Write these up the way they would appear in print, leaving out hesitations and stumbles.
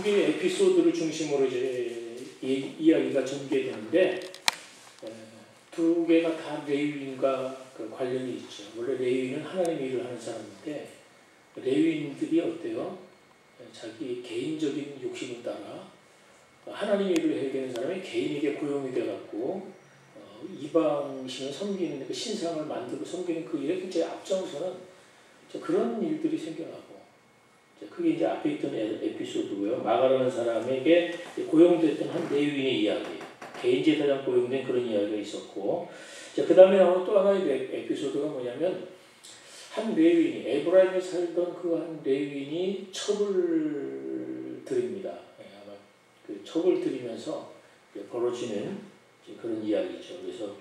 두 개의 에피소드를 중심으로 이제 이야기가 전개되는데 두 개가 다 레위인과 그 관련이 있죠. 원래 레위인은 하나님의 일을 하는 사람인데 레위인들이 어때요? 자기 개인적인 욕심을 따라 하나님의 일을 해야 되는 사람이 개인에게 고용이 돼갖고 이방신을 섬기는 그 신상을 만들고 섬기는 그 일에 굉장히 앞장서는 그런 일들이 생겨나고 그게 이제 앞에 있던 에피소드고요. 마가라는 사람에게 고용됐던 한 레위인의 이야기, 개인 제사장 고용된 그런 이야기가 있었고, 그 다음에 나오는 또 하나의 에피소드가 뭐냐면 한 레위인이 에브라임에 살던 그 한 레위인이 첩을 드립니다. 아마 그 첩을 드리면서 벌어지는 그런 이야기죠. 그래서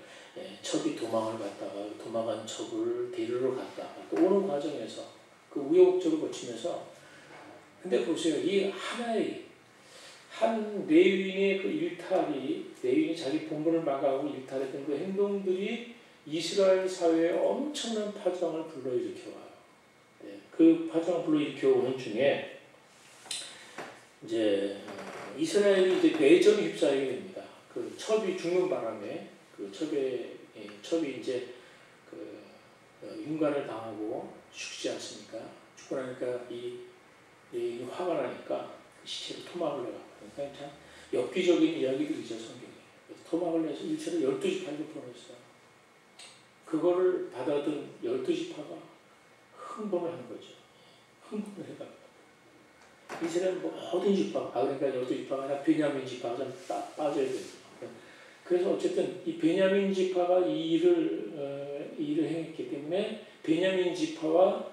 첩이 도망을 갔다가 도망간 첩을 데리러 갔다가 또 오는 과정에서 그 우여곡절을 거치면서 근데 보세요. 이 하나의 한 레위인의 그 일탈이 레위인이 자기 본분을 망하고 일탈했던 그 행동들이 이스라엘 사회에 엄청난 파장을 불러일으켜 와요. 그 파장을 불러일으켜 오는 중에 이제 이스라엘이 이제 내전에 휩싸이게 됩니다. 그 첩이 죽는 바람에 그 첩이 이제 그 윤관을 당하고 죽지 않습니까? 죽고 나니까 이 화가 나니까 시체를 토막을 내요. 그러니까 참 엽기적인 이야기들이죠, 성경에. 토막을 내서 일체를 12지파에게 보냈어요. 그거를 받아든 12지파가 흥분을 한 거죠. 흥분을 해가 이스라엘 모든 지파, 그러니까 12지파가 아니라 베냐민 지파가 좀 빠져야 됩니다. 그래서 어쨌든 이 베냐민 지파가 이 일을 행했기 때문에 베냐민 지파와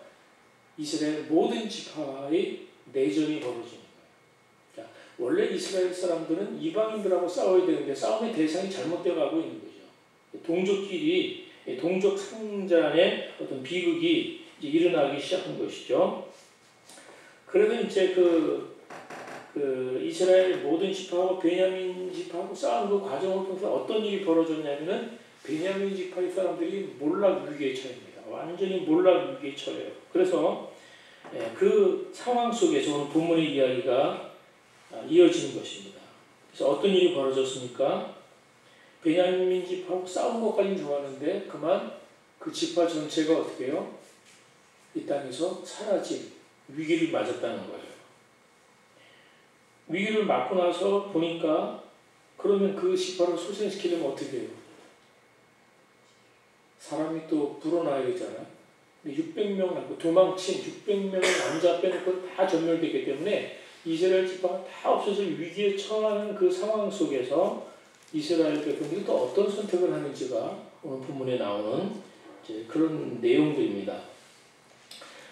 이스라엘 모든 지파의 내전이 벌어지는 거예요. 자, 원래 이스라엘 사람들은 이방인들하고 싸워야 되는데 싸움의 대상이 잘못되어 가고 있는 거죠. 동족끼리 동족 상잔의 어떤 비극이 이제 일어나기 시작한 것이죠. 그래서 이제 그 이스라엘 모든 지파하고 베냐민 지파하고 싸우는 그 과정을 통해서 어떤 일이 벌어졌냐면은 베냐민 지파의 사람들이 몰락 위기에 처합니다. 완전히 몰락 위기에 처해요. 그래서 그 상황 속에서 오늘 본문의 이야기가 이어지는 것입니다. 그래서 어떤 일이 벌어졌습니까? 베냐민 지파하고 싸운 것까지는 좋았는데 그만 그 지파 전체가 어떻게 해요? 이 땅에서 사라진 위기를 맞았다는 거예요. 위기를 맞고 나서 보니까 그러면 그 지파를 소생시키려면 어떻게 해요? 사람이 또 불어나야 되잖아요. 600명 도망친 600명의 남자 빼놓고 다 전멸되기 때문에 이스라엘 지파가 다 없어서 위기에 처하는 그 상황 속에서 이스라엘 백성들이 또 어떤 선택을 하는지가 오늘 본문에 나오는 이제 그런 내용들입니다.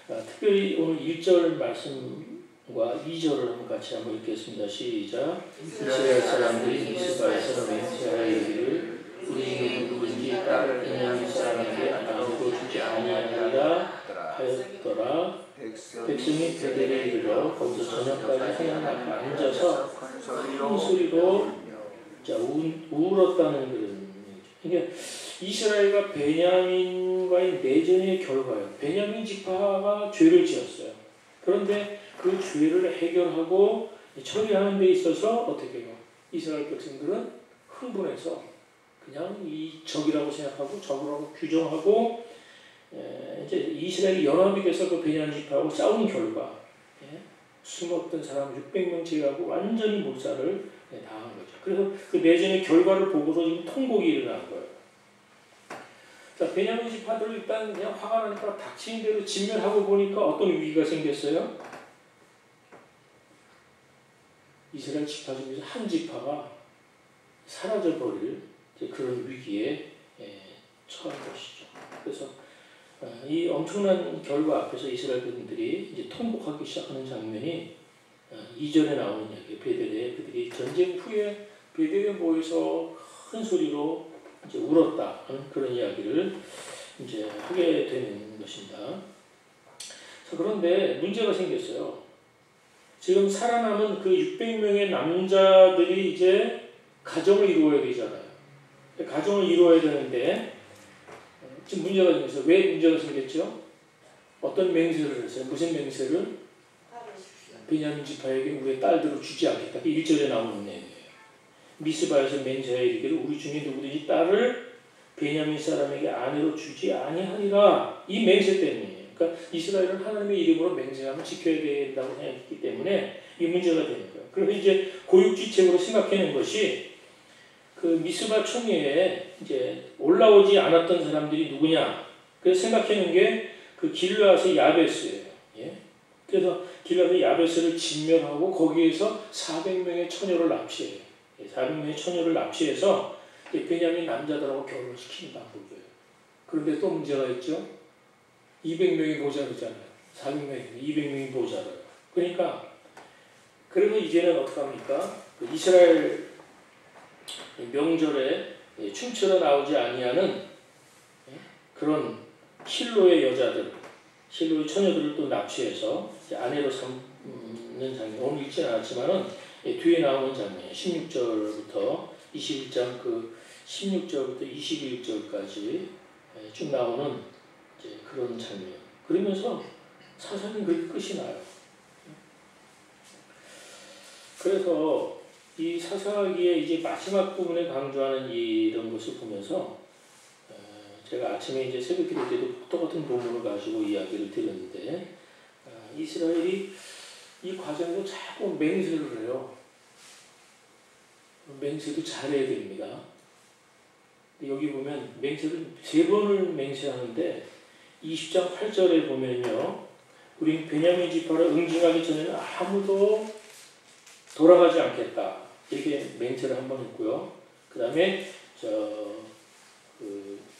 특별히 오늘 1절 말씀과 2절을 한번 같이 한번 읽겠습니다. 시작. 이스라엘 사람들이 미스바에서 맹세하여 이르기를 우리는 누구든지 딸을 베냐민 사람에게 나누고 주지 아니하리라 하였더라. 백성이 베델에 이르러 거기서 저녁까지 하나님 앞에 앉아서 큰 소리로 울었다는 그런 얘기죠. 그러니까 이스라엘과 베냐민과의 내전의 결과예요. 베냐민 지파가 죄를 지었어요. 그런데 그 죄를 해결하고 처리하는 데 있어서 어떻게 해요? 이스라엘 백성들은 흥분해서 그냥 이 적이라고 생각하고 적이라고 규정하고 이제 이스라엘이 연합이 돼서 그 베냐민 지파하고 싸우는 결과 숨었던 사람 600명 제외하고 완전히 몰살을 당한 거죠. 그래서 그 내전의 결과를 보고서 지금 통곡이 일어난 거예요. 자, 베냐민 지파들을 일단 그냥 화가 나니까 닥치는 대로 진멸하고 보니까 어떤 위기가 생겼어요? 이스라엘 지파 중에서 한 지파가 사라져버릴 그런 위기에 처한 것이죠. 그래서 이 엄청난 결과 앞에서 이스라엘 백성들이 이제 통곡하기 시작하는 장면이 2절에 나오는 이야기. 베델에 그들이 전쟁 후에 베델에 모여서 큰 소리로 이제 울었다 하는 그런 이야기를 이제 하게 되는 것입니다. 그런데 문제가 생겼어요. 지금 살아남은 그 600명의 남자들이 이제 가정을 이루어야 되잖아요. 가정을 이루어야 되는데 지금 문제가 생겼어요. 왜 문제가 생겼죠? 어떤 맹세를 했어요? 무슨 맹세를? 베냐민 지파에게 우리의 딸들을 주지 않겠다. 1절에 나오는 내용이에요. 미스바에서 맹세하여 이르기를 우리 중에 누구든지 딸을 베냐민 사람에게 아내로 주지 아니하리라. 이 맹세 때문이에요. 그러니까 이스라엘은 하나님의 이름으로 맹세하면 지켜야 된다고 생각했기 때문에 이 문제가 되는 거예요. 그래서 이제 고육지책으로 생각해낸 것이 그 미스바 총회에 이제 올라오지 않았던 사람들이 누구냐. 그래서 생각해낸 게 그 길르앗의 야베스예요. 예? 그래서 길르앗의 야베스를 진멸하고 거기에서 400명의 처녀를 납치해요. 400명의 처녀를 납치해서 베냐민 남자들하고 결혼을 시키는 방법이에요. 그런데 또 문제가 있죠. 200명이 모자르잖아요. 400명이 200명이 모자라요. 그러니까 그래서 이제는 어떻게 합니까? 이스라엘 명절에 춤추러 나오지 아니하는 그런 실로의 여자들, 실로의 처녀들을 또 납치해서 아내로 삼는 장면. 오늘 읽지는 않았지만은 뒤에 나오는 장면이에요. 16절부터 21장 그 16절부터 21절까지 쭉 나오는 이제 그런 장면. 그러면서 사사는 그렇게 끝이 나요. 그래서 이 사사기의 이제 마지막 부분에 강조하는 이런 것을 보면서 제가 아침에 이제 새벽 기도 때도 똑같은 본문을 가지고 이야기를 드렸는데 이스라엘이 이 과정에서 자꾸 맹세를 해요. 맹세도 잘해야 됩니다. 여기 보면 맹세를 3번을 맹세하는데 20장 8절에 보면요. 우린 베냐민 지파를 응징하기 전에는 아무도 돌아가지 않겠다. 이렇게 맹세를 한번 했고요. 그 다음에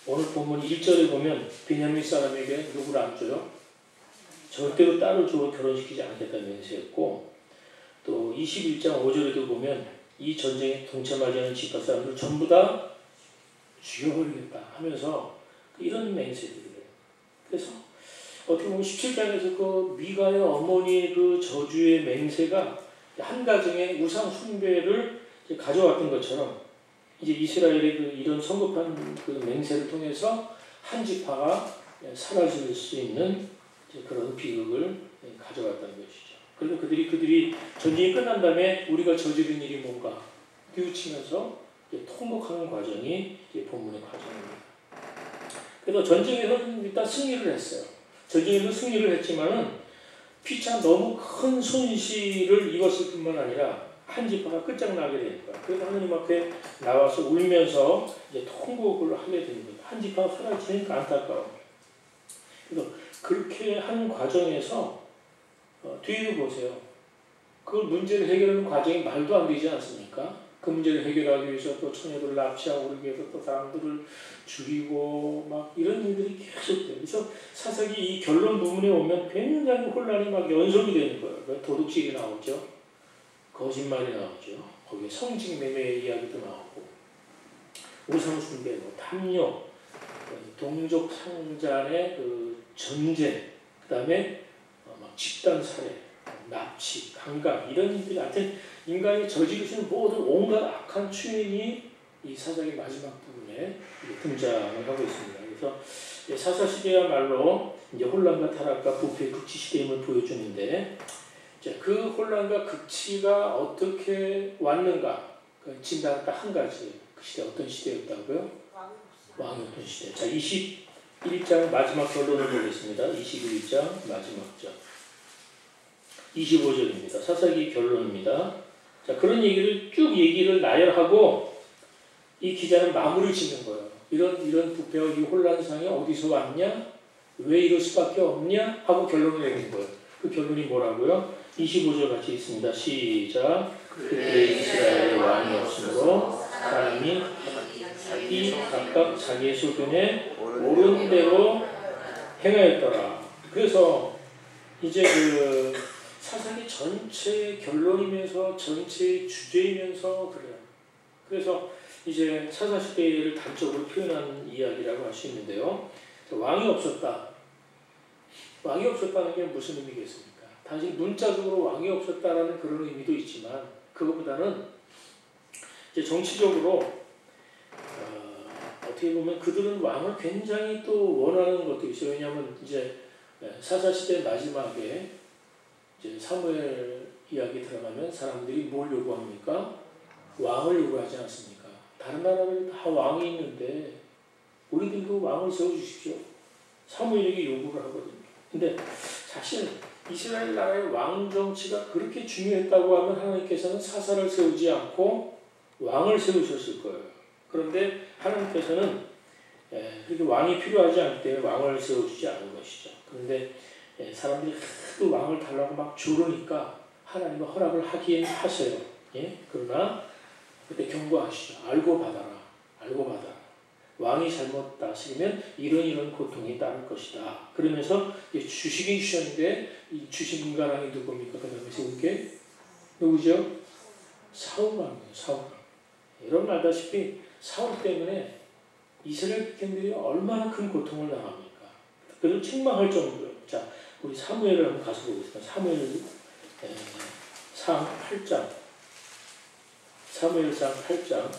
오늘 본문 1절에 보면 베냐민 사람에게 누구를 안 줘요? 절대로 딸을 주고 결혼시키지 않겠다 맹세했고 또 21장 5절에도 보면 이 전쟁에 동참하지 않은 지파 사람들 전부 다 죽여버리겠다 하면서 이런 맹세들이에요. 그래서 어떻게 보면 17장에서 그 미가의 어머니의 그 저주의 맹세가 한 가정의 우상 숭배를 가져왔던 것처럼 이제 이스라엘의 그 이런 성급한 그 맹세를 통해서 한 지파가 사라질 수 있는 그런 비극을 가져왔다는 것이죠. 그리고 그들이 전쟁이 끝난 다음에 우리가 저지른 일이 뭔가 뉘우치면서 통곡하는 과정이 본문의 과정입니다. 그래서 전쟁에서는 일단 승리를 했어요. 전쟁에서 승리를 했지만은 피차 너무 큰 손실을 입었을 뿐만 아니라 한 지파가 끝장나게 되는 거야. 그래서 하나님 앞에 나와서 울면서 이제 통곡을 하게 되는 거예요. 한 지파가 사라지니까 안타까워. 그래서 그렇게 한 과정에서 뒤에 보세요. 그 문제를 해결하는 과정이 말도 안 되지 않습니까? 그 문제를 해결하기 위해서 또 처녀들을 납치하고 그러기 위해서 또 사람들을 죽이고 막 이런 일들이 계속돼요. 그래서 사사기 이 결론 부분에 오면 굉장히 혼란이 막 연속이 되는 거예요. 도둑질이 나오죠. 거짓말이 나오죠. 거기에 성직 매매의 이야기도 나오고 우상숭배, 탐욕, 동족 상잔의 그 전쟁, 그 다음에 막 집단 살해, 납치, 강간 이런 일들이 하여튼 인간이 저지르시는 모든 온갖 악한 추인이 이 사사기 마지막 부분에 등장을 하고 있습니다. 그래서 사사 시대야말로 이제 혼란과 타락과 부패의 극치 시대임을 보여주는데 그 혼란과 극치가 어떻게 왔는가? 그 진단은 딱 한 가지. 그 시대 어떤 시대였다고요? 왕이 없던 시대. 자, 21장 마지막 결론을 보겠습니다. 21장 마지막 절. 25절입니다. 사사기 결론입니다. 자, 그런 얘기를 쭉 얘기를 나열하고 이 기자는 마무리 짓는 거예요. 이런 부패와 이 혼란상이 어디서 왔냐? 왜 이럴 수밖에 없냐? 하고 결론을 내는 거예요. 그 결론이 뭐라고요? 25절 같이 있습니다. 시작. 그때 이스라엘의 왕이 없으므로 사람이 각각 자기의 소견에 옳은 대로 행하였더라. 그래서 이제 그 사사기 전체의 결론이면서 전체의 주제이면서 그래요. 그래서 이제 사사시대를 단적으로 표현한 이야기라고 할 수 있는데요. 왕이 없었다. 왕이 없었다는 게 무슨 의미겠습니까? 단지 문자적으로 왕이 없었다라는 그런 의미도 있지만 그것보다는 이제 정치적으로 어떻게 보면 그들은 왕을 굉장히 또 원하는 것도 있어요. 왜냐하면 이제 사사시대 마지막에 이제 사무엘 이야기 들어가면 사람들이 뭘 요구합니까? 왕을 요구하지 않습니까? 다른 나라는 다 왕이 있는데 우리들도 왕을 세워주십시오. 사무엘에게 요구를 하거든요. 근데 사실 이스라엘 나라의 왕 정치가 그렇게 중요했다고 하면 하나님께서는 사사를 세우지 않고 왕을 세우셨을 거예요. 그런데 하나님께서는 그렇게 왕이 필요하지 않기 때문에 왕을 세워주지 않은 것이죠. 그런데 사람들이 하도 왕을 달라고 막 조르니까 하나님은 허락을 하긴 하세요. 그러나 그때 경고하시죠. 알고 받아라. 알고 받아라. 왕이 잘못 다스리면 이런 고통이 따를 것이다. 그러면서 주식이 주셨는데 이 주식 인간왕이 누굽니까? 그 다음에 세운 게 누구죠? 사울왕이에요. 사울왕. 여러분 알다시피 사울 때문에 이스라엘 백성들이 얼마나 큰 고통을 당합니까? 그래서 책망할 정도예요. 자, 우리 사무엘을 한번 가서 보겠습니다. 사무엘상 8장. 사무엘상 8장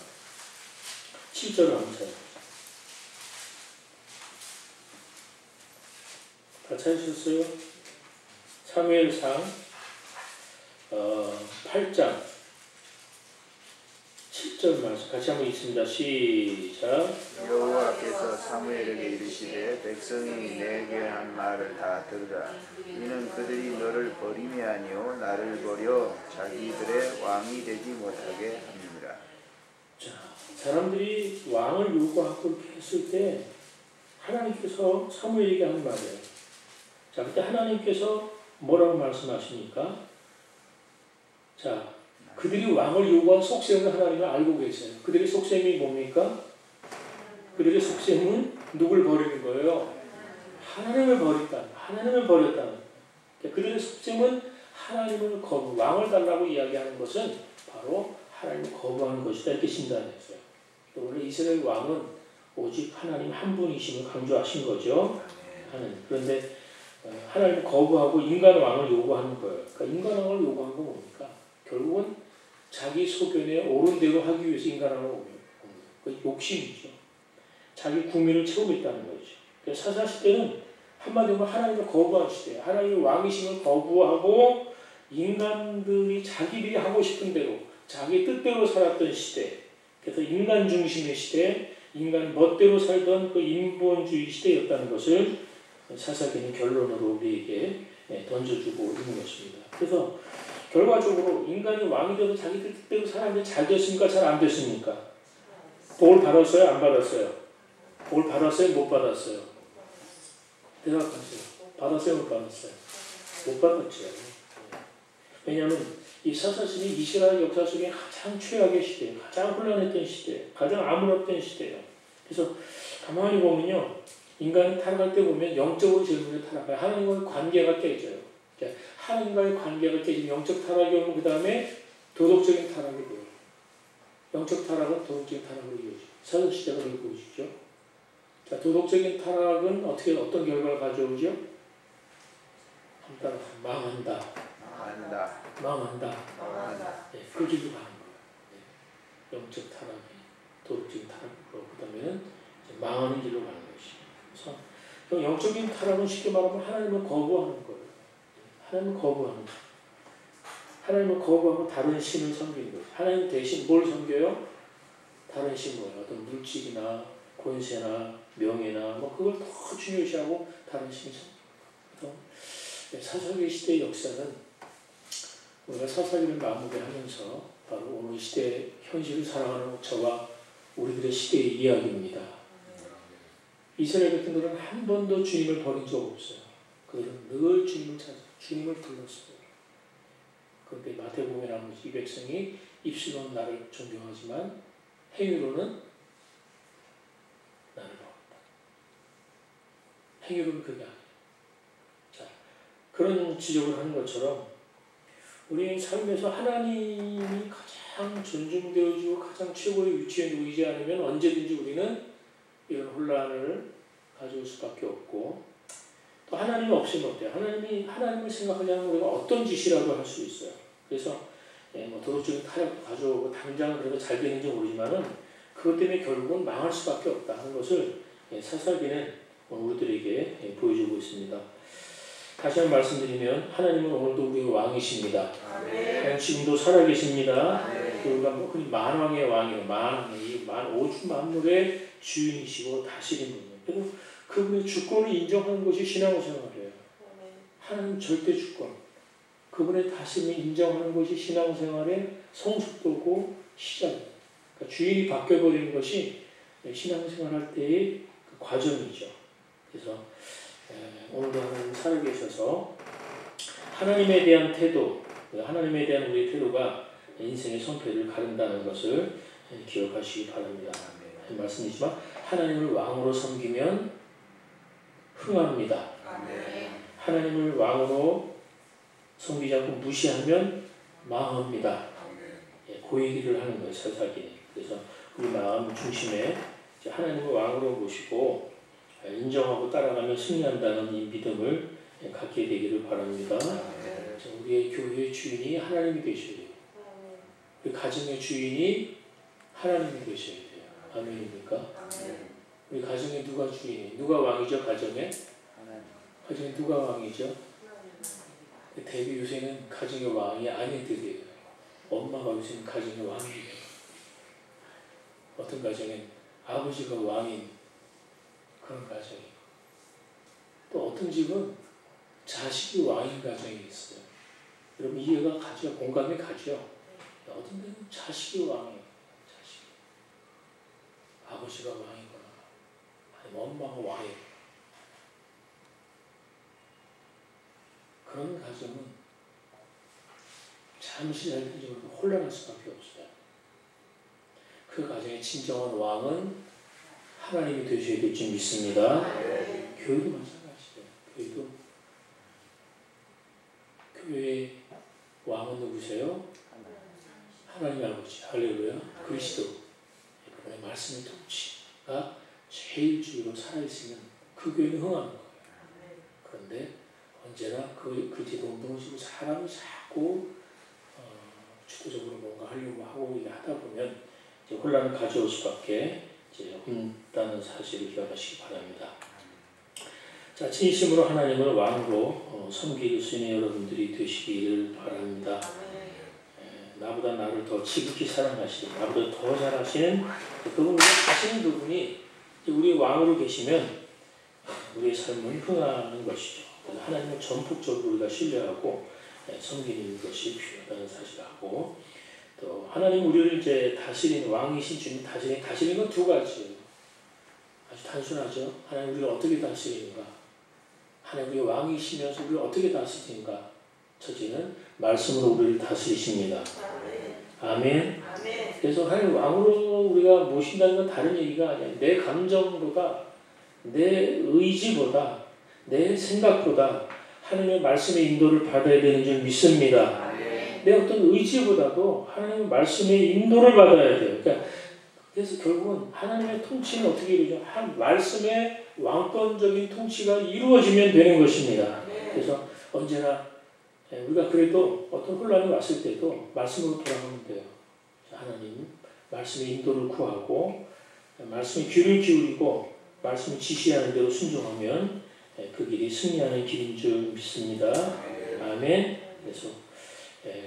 7절을 한번 찾아보세요. 다 찾으셨어요? 사무엘상 8장 7절 말씀 같이 한번 읽습니다. 시작. 여호와께서 사무엘에게 이르시되 백성이 내게 한 말을 다 들으라. 이는 그들이 너를 버림이 아니요 나를 버려 자기들의 왕이 되지 못하게 함이니라. 자, 사람들이 왕을 요구하고 이렇게 했을 때 하나님께서 사무엘에게 하는 말이에요. 자, 그때 하나님께서 뭐라고 말씀하십니까? 자, 그들이 왕을 요구한 속셈을 하나님은 알고 계세요. 그들의 속셈이 뭡니까? 그들의 속셈은 누굴 버리는 거예요? 하나님을 버렸다. 하나님을 버렸다는 거예요. 그들의 속셈은 하나님을 거부, 왕을 달라고 이야기하는 것은 바로 하나님을 거부하는 것이다. 이렇게 진단했어요. 원래 이스라엘 왕은 오직 하나님 한 분이심을 강조하신 거죠. 하나님. 그런데 하나님을 거부하고 인간 왕을 요구하는 거예요. 그러니까 인간 왕을 요구한 건 뭡니까? 결국은 자기 소견에 옳은 대로 하기 위해서 인간 왕을 오는 거예요. 그 욕심이죠. 자기 국민을 채우겠다는 거죠. 사사시대는 한마디로 하나님을 거부한 시대예요. 하나님의 왕이심을 거부하고 인간들이 자기들이 하고 싶은 대로 자기 뜻대로 살았던 시대. 그래서 인간 중심의 시대, 인간 멋대로 살던 그 인본주의 시대였다는 것을 사사기는 결론으로 우리에게 던져주고 있는 것입니다. 그래서 결과적으로 인간이 왕이 돼서 자기 뜻대로 살았는데 잘 됐습니까? 잘 안 됐습니까? 복을 받았어요? 안 받았어요? 복을 받았어요? 못 받았어요? 대답하세요. 받았어요? 못 받았어요? 못 받았죠. 왜냐하면 이 사사시대 이스라엘 역사 속에 가장 최악의 시대예요. 가장 혼란했던 시대예요. 가장 암울했던 시대예요. 그래서 가만히 보면요. 인간이 타락할 때 보면 영적으로 제일 먼저 타락해요. 하나님과의 관계가 깨져요. 하나님과의 관계가 깨지면 영적 타락이 오면 그 다음에 도덕적인 타락이 돼요. 영적 타락은 도덕적인 타락으로 이어지죠. 사도시대가 그렇게 보여주죠. 자, 도덕적인 타락은 어떤 결과를 가져오죠? 한 따라 망한다. 네, 그 길로 가는 거예요. 네. 영적 타락이 도덕적인 타락으로 그 다음에는 망하는 길로 가는 것이죠. 그래서 영적인 타락은 쉽게 말하면 하나님을 거부하는 거예요. 하나님을 거부하는 거예요. 하나님을 거부하고 다른 신을 섬기는 거예요. 하나님 대신 뭘 섬겨요? 다른 신 뭐예요? 어떤 물질이나 권세나 명예나 뭐 그걸 더 중요시하고 다른 신을 섬기는 거예요. 사사기 시대의 역사는 우리가 사사기를 마무리하면서 바로 오늘 시대 현실을 살아가는 저와 우리들의 시대의 이야기입니다. 이스라엘 백성들은 한 번도 주님을 버린 적 없어요. 그들은 늘 주님을 찾아 주님을 불렀어요. 그런데 마태복음에 나오는 이 백성이 입술로는 나를 존경하지만 행위로는 나를 버린다. 행위로는 그게 아니에요. 자, 그런 지적을 하는 것처럼 우리 삶에서 하나님이 가장 존중되어지고 가장 최고의 위치에 놓이지 않으면 언제든지 우리는 이런 혼란을 가져올 수밖에 없고 또 하나님이 없으면 어때요? 하나님을 생각하지 않으면 우리가 어떤 짓이라도 할 수 있어요. 그래서 뭐 도덕적인 타락도 가져오고 당장은 그래도 잘 되는지 모르지만은 그것 때문에 결국은 망할 수밖에 없다 하는 것을 사사기는 우리들에게 보여주고 있습니다. 다시 한번 말씀드리면 하나님은 오늘도 우리의 왕이십니다. 하나님 지금도 살아계십니다. 우리가 흔히 만왕의 왕이에요. 만왕의 오주 만물의 주인이시고 다스리는 분이에요. 그래서 그분의 주권을 인정하는 것이 신앙생활이에요. 하나님 절대 주권, 그분의 다스림을 인정하는 것이 신앙생활의 성숙도고 시작입니다. 그러니까 주인이 바뀌어버리는 것이 신앙생활할 때의 그 과정이죠. 그래서 오늘도 하나님 살아계셔서 하나님에 대한 태도, 하나님에 대한 우리의 태도가 인생의 성패를 가른다는 것을 기억하시기 바랍니다. 말씀이지만 하나님을 왕으로 섬기면 흥합니다. 하나님을 왕으로 섬기지 않고 무시하면 망합니다. 그 얘기를 하는 거예요, 사사기는. 그래서 우리 마음 중심에 하나님을 왕으로 모시고 인정하고 따라가면 승리한다는 이 믿음을 갖게 되기를 바랍니다. 우리의 교회의 주인이 하나님이 되셔야 돼요. 우리 가정의 주인이 하나님이 되셔야 돼요. 아멘입니까? 우리 가정에 누가 주인이에요? 누가 왕이죠? 가정에 누가 왕이죠? 대개 요새는 가정의 왕이 아내들이에요. 엄마가 요새는 가정의 왕이에요. 어떤 가정엔 아버지가 왕인 그런 가정이고, 또 어떤 집은 자식이 왕인 가정이 있어요. 여러분 이해가 가죠? 공감이 가죠? 어떤 데는 자식이 왕이에요. 자식이. 아버지가 왕이거나 아니면 엄마가 왕이에요. 그런 가정은 잠시 잘 되지 못하고 혼란할 수밖에 없어요. 그 가정의 진정한 왕은 하나님이 되셔야 될 줄 믿습니다. 교회도 마찬가지예요. 교회의 왕은 누구세요? 하나님 아버지. 할렐루야. 그리스도. 그분의 말씀의 통치가 제일 주요로 살아있으면 그 교회는 흥하는 거예요. 그런데 언제나 그 뒤동동을 지고 사람이 자꾸 주도적으로 뭔가 하려고 하고 하다 보면 이제 혼란을 가져올 수밖에 없다는 사실을 기억하시기 바랍니다. 자, 진심으로 하나님을 왕으로 섬길 수 있는 여러분들이 되시기를 바랍니다. 나보다 나를 더 지극히 사랑하시는, 나보다 더 잘하시는 그분을 아시는 그분이 우리 왕으로 계시면 우리의 삶은 흥하는 것이죠. 하나님을 전폭적으로 우리가 신뢰하고 섬기는 것이 필요하다는 사실을 하고, 또 하나님 우리를 이제 다스리는 왕이신 주님 다스리는 건 두 가지예요. 아주 단순하죠. 하나님 우리를 어떻게 다스리는가? 하나님 우리 왕이시면서 우리를 어떻게 다스리는가? 첫째는 말씀으로 우리를 다스리십니다. 아멘. 그래서 하나님 왕으로 우리가 모신다는 건 다른 얘기가 아니에요. 내 감정보다, 내 의지보다, 내 생각보다 하나님의 말씀의 인도를 받아야 되는 줄 믿습니다. 내 어떤 의지보다도 하나님의 말씀의 인도를 받아야 돼요. 그러니까 그래서 결국은 하나님의 통치는 어떻게 이루어져? 한 말씀의 왕권적인 통치가 이루어지면 되는 것입니다. 그래서 언제나 우리가 그래도 어떤 혼란이 왔을 때도 말씀으로 돌아가면 돼요. 하나님 말씀의 인도를 구하고 말씀에 귀를 기울이고 말씀을 지시하는 대로 순종하면 그 길이 승리하는 길인 줄 믿습니다. 아멘. 그래서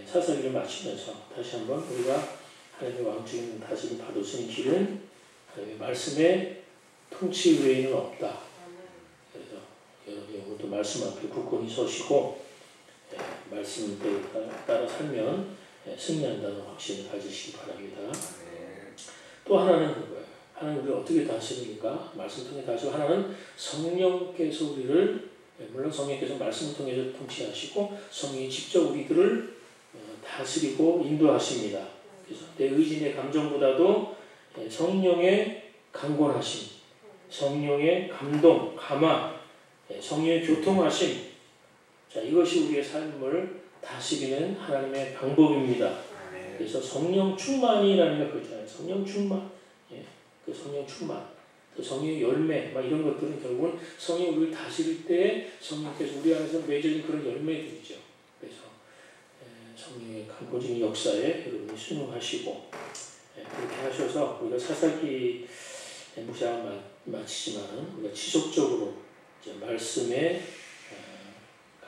사사기를 마치면서 다시 한번 우리가 하나님의 왕중인 다스림 받을 수 있는 길은 하나님의 말씀의 통치 외에는 없다. 그래서 여러분이 오늘도 말씀 앞에 굳건히 서시고 말씀을 따라 살면 승리한다는 확신을 가지시기 바랍니다. 또 하나는 그거예요. 하나님 우리를 어떻게 다스립니까? 말씀 통해 다스리고, 하나는 성령께서 우리를, 물론 성령께서 말씀을 통해서 통치하시고 성령이 직접 우리들을 다스리고 인도하십니다. 그래서 내 의지, 내 감정보다도 성령의 강권하심, 성령의 감동, 감화, 성령의 교통하심, 자, 이것이 우리의 삶을 다스리는 하나님의 방법입니다. 그래서 성령 충만이라는 게 그렇잖아요. 성령 충만, 그 성령 충만, 그 성령의 열매, 막 이런 것들은 결국은 성령이 우리를 다스릴 때 성령께서 우리 안에서 맺어진 그런 열매들이죠. 그래서 성령의 강권적인 역사에 여러분이 순응하시고, 그렇게 하셔서 우리가 사사기 무시하고 마치지만 우리가 지속적으로 이제 말씀에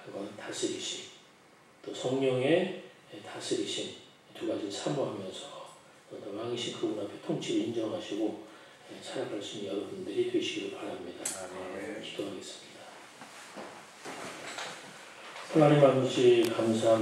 그건 다스리심, 또 성령의 다스리심 두 가지를 사모하면서 왕이신 그분 앞에 통치를 인정하시고 살아갈 수 있는 여러분들이 되시기를 바랍니다. 기도하겠습니다. 하나님 아버지 감사합니다.